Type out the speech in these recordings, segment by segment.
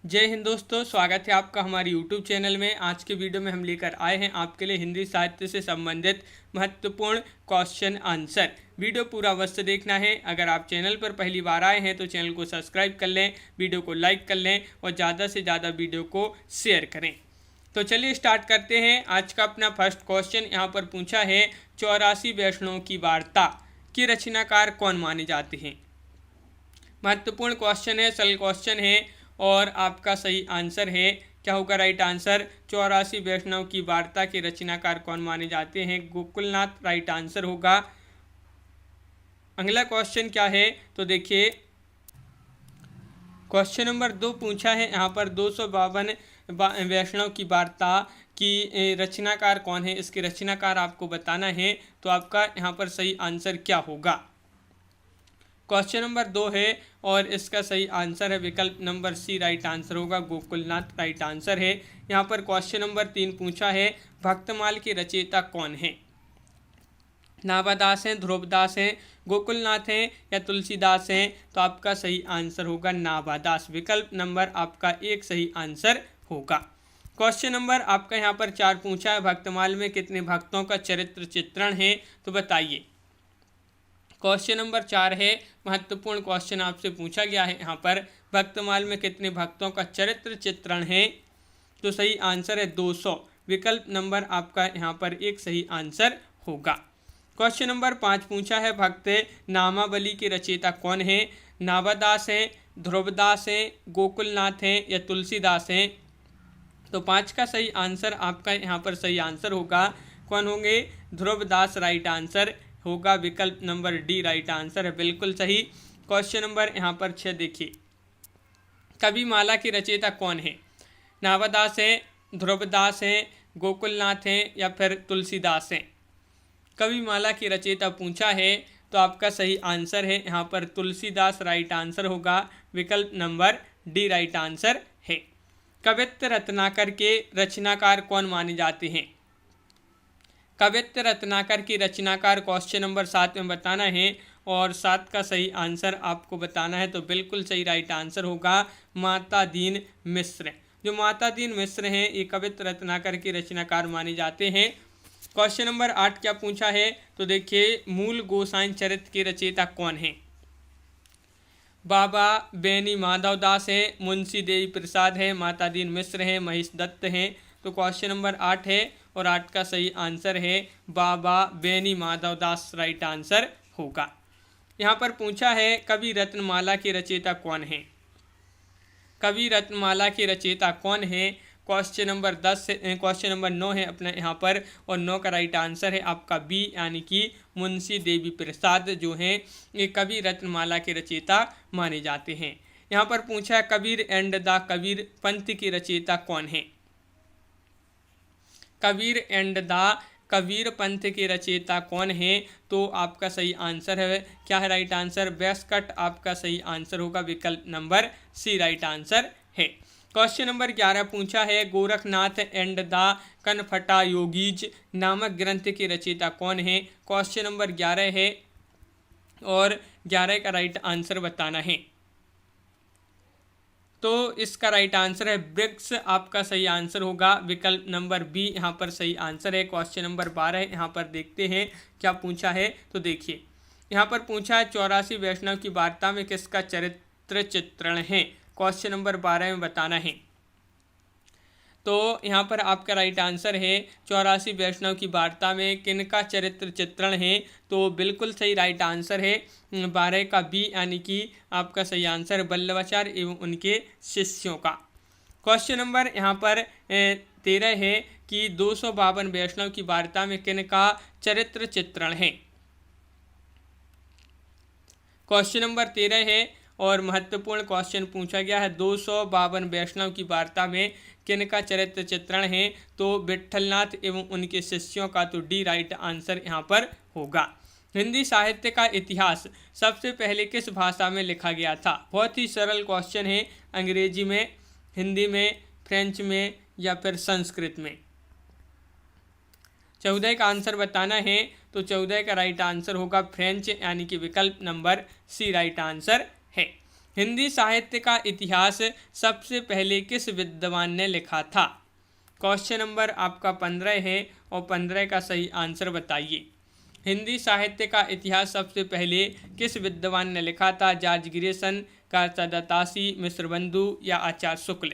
जय हिंद दोस्तों, स्वागत है आपका हमारे YouTube चैनल में। आज के वीडियो में हम लेकर आए हैं आपके लिए हिंदी साहित्य से संबंधित महत्वपूर्ण क्वेश्चन आंसर। वीडियो पूरा अवश्य देखना है। अगर आप चैनल पर पहली बार आए हैं तो चैनल को सब्सक्राइब कर लें, वीडियो को लाइक कर लें और ज़्यादा से ज़्यादा वीडियो को शेयर करें। तो चलिए स्टार्ट करते हैं। आज का अपना फर्स्ट क्वेश्चन यहाँ पर पूछा है, 84 वैष्णव की वार्ता के रचनाकार कौन माने जाते हैं। महत्वपूर्ण क्वेश्चन है, सरल क्वेश्चन है और आपका सही आंसर है। क्या होगा राइट आंसर? 84 वैष्णव की वार्ता के रचनाकार कौन माने जाते हैं? गोकुलनाथ राइट आंसर होगा। अगला क्वेश्चन क्या है तो देखिए, क्वेश्चन नंबर 2 पूछा है यहाँ पर, 252 वैष्णव की वार्ता की रचनाकार कौन है। इसके रचनाकार आपको बताना है। तो आपका यहाँ पर सही आंसर क्या होगा? क्वेश्चन नंबर 2 है और इसका सही आंसर है विकल्प नंबर सी राइट आंसर होगा, गोकुलनाथ राइट आंसर है। यहाँ पर क्वेश्चन नंबर 3 पूछा है, भक्तमाल के रचयिता कौन है। नाभादास हैं, ध्रुवदास हैं, गोकुलनाथ हैं या तुलसीदास हैं। तो आपका सही आंसर होगा नाभादास। विकल्प नंबर आपका 1 सही आंसर होगा। क्वेश्चन नंबर आपका यहाँ पर 4 पूछा है, भक्तमाल में कितने भक्तों का चरित्र चित्रण है तो बताइए। क्वेश्चन नंबर 4 है, महत्वपूर्ण क्वेश्चन आपसे पूछा गया है यहाँ पर, भक्तमाल में कितने भक्तों का चरित्र चित्रण है। तो सही आंसर है 200। विकल्प नंबर आपका यहाँ पर 1 सही आंसर होगा। क्वेश्चन नंबर 5 पूछा है, भक्त नामावली के रचयिता कौन है। नाभादास हैं, ध्रुवदास हैं, गोकुलनाथ हैं या तुलसीदास हैं। तो 5 का सही आंसर आपका यहाँ पर सही आंसर होगा। कौन होंगे? ध्रुवदास राइट आंसर होगा। विकल्प नंबर डी राइट आंसर है, बिल्कुल सही। क्वेश्चन नंबर यहाँ पर 6 देखिए, कवि माला के रचयिता कौन है। नाभादास हैं, ध्रुवदास हैं, गोकुलनाथ हैं या फिर तुलसीदास हैं। कवि माला की रचयिता पूछा है तो आपका सही आंसर है यहाँ पर तुलसीदास राइट आंसर होगा। विकल्प नंबर डी राइट आंसर है। कवित्व रत्नाकर के रचनाकार कौन माने जाते हैं। कवित्व रत्नाकर की रचनाकार क्वेश्चन नंबर 7 में बताना है और 7 का सही आंसर आपको बताना है। तो बिल्कुल सही राइट आंसर होगा माता दीन मिश्र। जो माता दीन मिश्र हैं ये कवित्व रत्नाकर के रचनाकार माने जाते हैं। क्वेश्चन नंबर 8 क्या पूछा है तो देखिए, मूल गोसाई चरित्र के रचयिता कौन है। बाबा बेनी माधव दास है, मुंशी देवी प्रसाद है, माता दीन मिश्र हैं, महेश दत्त हैं। तो क्वेश्चन नंबर 8 है और 8 का सही आंसर है बाबा बेनी माधव दास राइट आंसर होगा। यहाँ पर पूछा है, कवि रत्नमाला के रचयिता कौन है। कवि रत्नमाला के रचयिता कौन है। क्वेश्चन नंबर 10 क्वेश्चन नंबर 9 है अपना यहाँ पर और 9 का राइट आंसर है आपका बी यानी कि मुंशी देवी प्रसाद जो हैं ये कवि रत्नमाला के रचयिता माने जाते हैं। यहाँ पर पूछा है, कबीर एंड द कबीर पंथ की रचयिता कौन है। कबीर एंड द कबीर पंथ के रचयिता कौन है। तो आपका सही आंसर है, क्या है राइट आंसर? वेस्टकट आपका सही आंसर होगा। विकल्प नंबर सी राइट आंसर है। क्वेश्चन नंबर 11 पूछा है, गोरखनाथ एंड द कनफटा योगीज नामक ग्रंथ के रचयिता कौन है। क्वेश्चन नंबर 11 है और 11 का राइट आंसर बताना है। तो इसका राइट आंसर है ब्रिक्स आपका सही आंसर होगा। विकल्प नंबर बी यहाँ पर सही आंसर है। क्वेश्चन नंबर 12 यहाँ पर देखते हैं क्या पूछा है तो देखिए, यहाँ पर पूछा है, 84 वैष्णव की वार्ता में किसका चरित्र चित्रण है। क्वेश्चन नंबर 12 में बताना है। तो यहाँ पर आपका राइट आंसर है, 84 वैष्णव की वार्ता में किनका चरित्र चित्रण है। तो बिल्कुल सही राइट आंसर है 12 का बी यानी कि आपका सही आंसर वल्लभाचार्य एवं उनके शिष्यों का। क्वेश्चन नंबर यहाँ पर 13 है कि 252 वैष्णव की वार्ता में किनका चरित्र चित्रण है। क्वेश्चन नंबर 13 है और महत्वपूर्ण क्वेश्चन पूछा गया है, 252 वैष्णव की वार्ता में किनका चरित्र चित्रण है। तो विट्ठलनाथ एवं उनके शिष्यों का। तो डी राइट आंसर यहाँ पर होगा। हिंदी साहित्य का इतिहास सबसे पहले किस भाषा में लिखा गया था। बहुत ही सरल क्वेश्चन है, अंग्रेजी में, हिंदी में, फ्रेंच में या फिर संस्कृत में। 14 का आंसर बताना है। तो 14 का राइट आंसर होगा फ्रेंच यानी कि विकल्प नंबर सी राइट आंसर है। हिंदी साहित्य का इतिहास सबसे पहले किस विद्वान ने लिखा था? क्वेश्चन नंबर आपका 15 है और 15 का सही आंसर बताइए। हिंदी साहित्य का इतिहास सबसे पहले किस विद्वान ने लिखा था? जॉर्ज ग्रियर्सन, गारसादा तासी, मिश्रबंधु या आचार्य शुक्ल?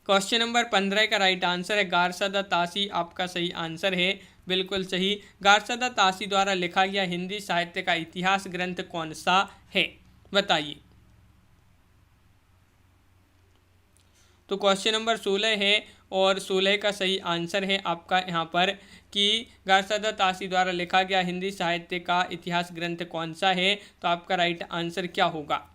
क्वेश्चन नंबर 15 का राइट आंसर है गारसादा तासी, आपका सही आंसर है, बिल्कुल सही। गारसादा तासी द्वारा लिखा गया हिंदी साहित्य का इतिहास ग्रंथ कौन सा है, बताइए। तो क्वेश्चन नंबर 16 है और 16 का सही आंसर है आपका यहाँ पर कि गारसादा तासी द्वारा लिखा गया हिंदी साहित्य का इतिहास ग्रंथ कौन सा है। तो आपका राइट आंसर क्या होगा?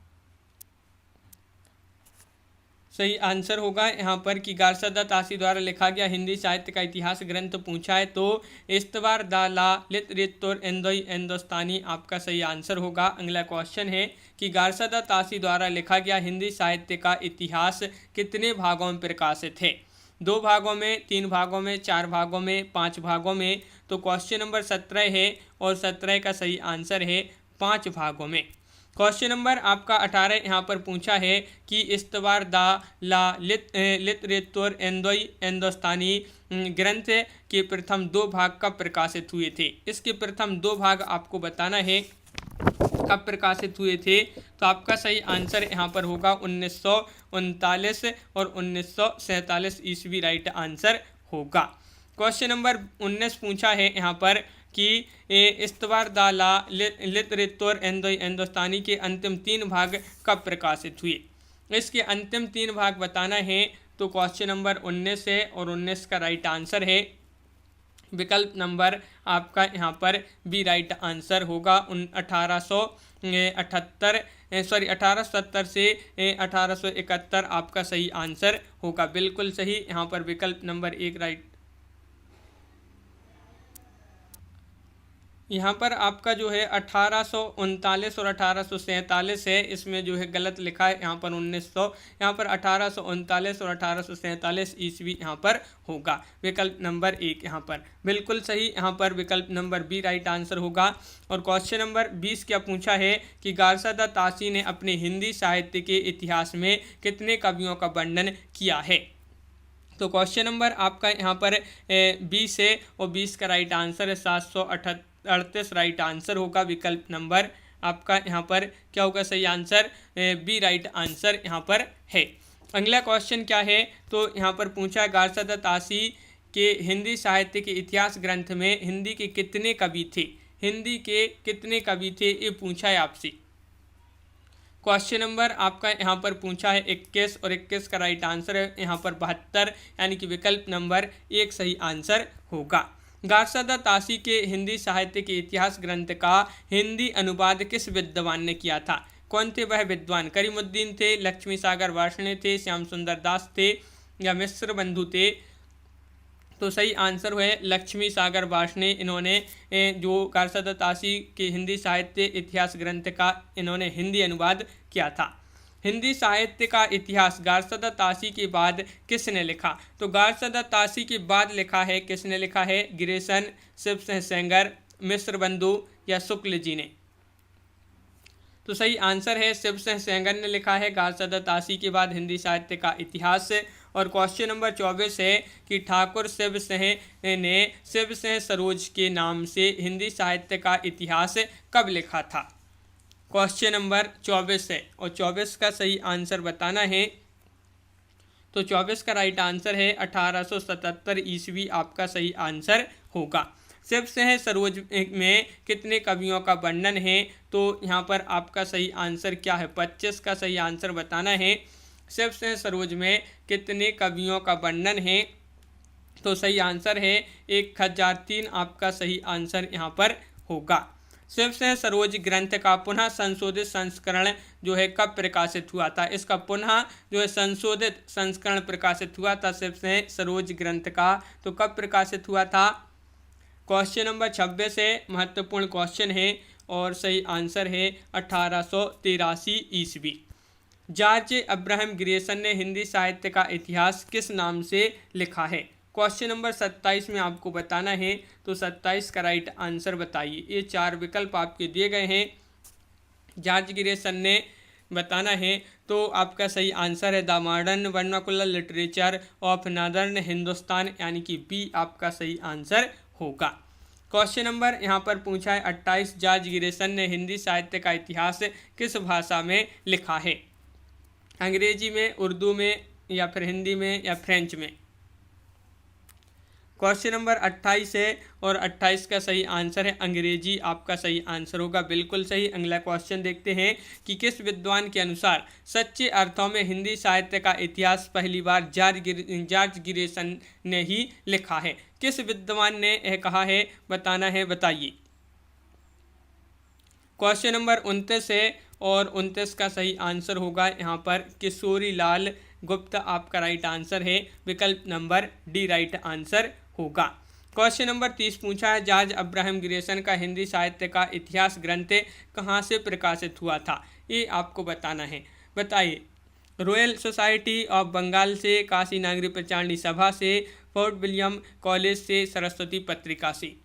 सही आंसर होगा यहाँ पर कि गारसादा तासी द्वारा लिखा गया हिंदी साहित्य का इतिहास ग्रंथ पूछा है तो इस्तवार दा ला लितरित्तुर एंदोई एंदोस्तानी आपका सही आंसर होगा। अगला क्वेश्चन है कि गारसादा तासी द्वारा लिखा गया हिंदी साहित्य का इतिहास कितने भागों में प्रकाशित है? 2 भागों में, 3 भागों में, 4 भागों में, 5 भागों में? तो क्वेश्चन नंबर 17 है और 17 का सही आंसर है 5 भागों में। क्वेश्चन नंबर आपका 18 यहाँ पर पूछा है कि इस्तवार दा ला लितरित्तुर एंदोई एंदोस्तानी ग्रंथ के प्रथम 2 भाग कब प्रकाशित हुए थे? इसके प्रथम 2 भाग आपको बताना है कब प्रकाशित हुए थे। तो आपका सही आंसर यहाँ पर होगा 1939 और 1947 ईस्वी राइट आंसर होगा। क्वेश्चन नंबर 19 पूछा है यहाँ पर कि इस्तवार दा ला लितरित्तुर एंदोई एंदोस्तानी के अंतिम 3 भाग कब प्रकाशित हुए? इसके अंतिम 3 भाग बताना है। तो क्वेश्चन नंबर 19 है और 19 का राइट आंसर है विकल्प नंबर आपका यहाँ पर बी राइट आंसर होगा। 1870 से 1871 आपका सही आंसर होगा, बिल्कुल सही। यहाँ पर विकल्प नंबर 1 राइट। यहाँ पर आपका जो है 1839 और 1847 है, इसमें जो है गलत लिखा है यहाँ पर 1900, यहाँ पर 1839 और 1847 ईस्वी यहाँ पर होगा। विकल्प नंबर 1 यहाँ पर बिल्कुल सही, यहाँ पर विकल्प नंबर बी राइट आंसर होगा। और क्वेश्चन नंबर 20 क्या पूछा है कि गारसादा तासी ने अपने हिंदी साहित्य के इतिहास में कितने कवियों का वर्णन किया है? तो क्वेश्चन नंबर आपका यहाँ पर 20 है और 20 का राइट आंसर है 738 राइट आंसर होगा। विकल्प नंबर आपका यहाँ पर क्या होगा? सही आंसर बी राइट आंसर यहाँ पर है। अगला क्वेश्चन क्या है? तो यहाँ पर पूछा है गारसादा तासी के हिंदी साहित्य के इतिहास ग्रंथ में हिंदी के कितने कवि थे? हिंदी के कितने कवि थे ये पूछा है आपसे। क्वेश्चन नंबर आपका यहाँ पर पूछा है 21 और 21 का राइट आंसर है यहाँ पर 72, यानी कि विकल्प नंबर 1 सही आंसर होगा। गारसादा तासी के हिंदी साहित्य के इतिहास ग्रंथ का हिंदी अनुवाद किस विद्वान ने किया था? कौन थे वह विद्वान? करीमुद्दीन थे, लक्ष्मी सागर वार्ष्णेय थे, श्याम सुंदर दास थे या मिश्र बंधु थे? तो सही आंसर है लक्ष्मी सागर वार्ष्णेय। इन्होंने जो गारसादा तासी के हिंदी साहित्य इतिहास ग्रंथ का इन्होंने हिंदी अनुवाद किया था। हिंदी साहित्य का इतिहास गारसादा तासी के बाद किसने लिखा? तो गारसादा तासी के बाद लिखा है, किसने लिखा है? ग्रियर्सन, शिवसिंह सेंगर, मिश्र बंधु या शुक्ल जी ने? तो सही आंसर है शिवसिंह सेंगर ने लिखा है गारसादा तासी के बाद हिंदी साहित्य का इतिहास। और क्वेश्चन नंबर 24 है कि ठाकुर शिवसिंह ने शिवसिंह सरोज के नाम से हिंदी साहित्य का इतिहास कब लिखा था? क्वेश्चन नंबर 24 है और 24 का सही आंसर बताना है। तो 24 का राइट आंसर है 1877 ईस्वी आपका सही आंसर होगा। शिवसिंह सरोज में कितने कवियों का वर्णन है? तो यहाँ पर आपका सही आंसर क्या है? 25 का सही आंसर बताना है। शिवसिंह सरोज में कितने कवियों का वर्णन है? तो सही आंसर है 1003 आपका सही आंसर यहाँ पर होगा। शिवसिंह सरोज ग्रंथ का पुनः संशोधित संस्करण जो है कब प्रकाशित हुआ था? इसका पुनः जो है संशोधित संस्करण प्रकाशित हुआ था शिवसिंह सरोज ग्रंथ का, तो कब प्रकाशित हुआ था? क्वेश्चन नंबर 26 है, महत्वपूर्ण क्वेश्चन है और सही आंसर है 1883 ईस्वी। जॉर्ज अब्राहम ग्रियर्सन ने हिंदी साहित्य का इतिहास किस नाम से लिखा है? क्वेश्चन नंबर 27 में आपको बताना है, तो 27 का राइट आंसर बताइए। ये 4 विकल्प आपके दिए गए हैं। जॉर्ज गिरेसन ने बताना है। तो आपका सही आंसर है the modern vernacular literature of northern Hindustan, यानी कि बी आपका सही आंसर होगा। क्वेश्चन नंबर यहाँ पर पूछा है 28, जॉर्ज गिरेसन ने हिंदी साहित्य का इतिहास किस भाषा में लिखा है? अंग्रेजी में, उर्दू में, या फिर हिंदी में, या फ्रेंच में? क्वेश्चन नंबर 28 है और 28 का सही आंसर है अंग्रेजी आपका सही आंसर होगा, बिल्कुल सही। अगला क्वेश्चन देखते हैं कि किस विद्वान के अनुसार सच्चे अर्थों में हिंदी साहित्य का इतिहास पहली बार जॉर्ज गिरेसन ने ही लिखा है? किस विद्वान ने यह कहा है, बताना है, बताइए। क्वेश्चन नंबर 29 है और 29 का सही आंसर होगा यहाँ पर किशोरी लाल गुप्ता आपका राइट आंसर है, विकल्प नंबर डी राइट आंसर होगा। क्वेश्चन नंबर 30 पूछा है जॉर्ज अब्राहम गिरेसन का हिंदी साहित्य का इतिहास ग्रंथ कहाँ से प्रकाशित हुआ था? ये आपको बताना है, बताइए। रॉयल सोसाइटी ऑफ बंगाल से, काशी नागरिक प्रचारणी सभा से, फोर्ट विलियम कॉलेज से, सरस्वती पत्रिका से?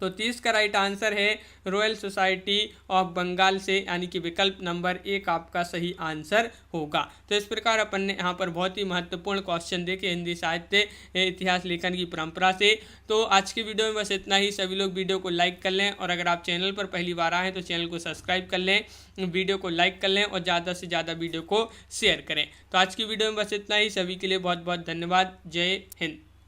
तो 30 का राइट आंसर है रॉयल सोसाइटी ऑफ बंगाल से, यानी कि विकल्प नंबर 1 आपका सही आंसर होगा। तो इस प्रकार अपन ने यहाँ पर बहुत ही महत्वपूर्ण क्वेश्चन देखे हिंदी साहित्य इतिहास लेखन की परंपरा से। तो आज की वीडियो में बस इतना ही। सभी लोग वीडियो को लाइक कर लें और अगर आप चैनल पर पहली बार आए हैं तो चैनल को सब्सक्राइब कर लें, वीडियो को लाइक कर लें और ज़्यादा से ज़्यादा वीडियो को शेयर करें। तो आज की वीडियो में बस इतना ही। सभी के लिए बहुत बहुत धन्यवाद। जय हिंद।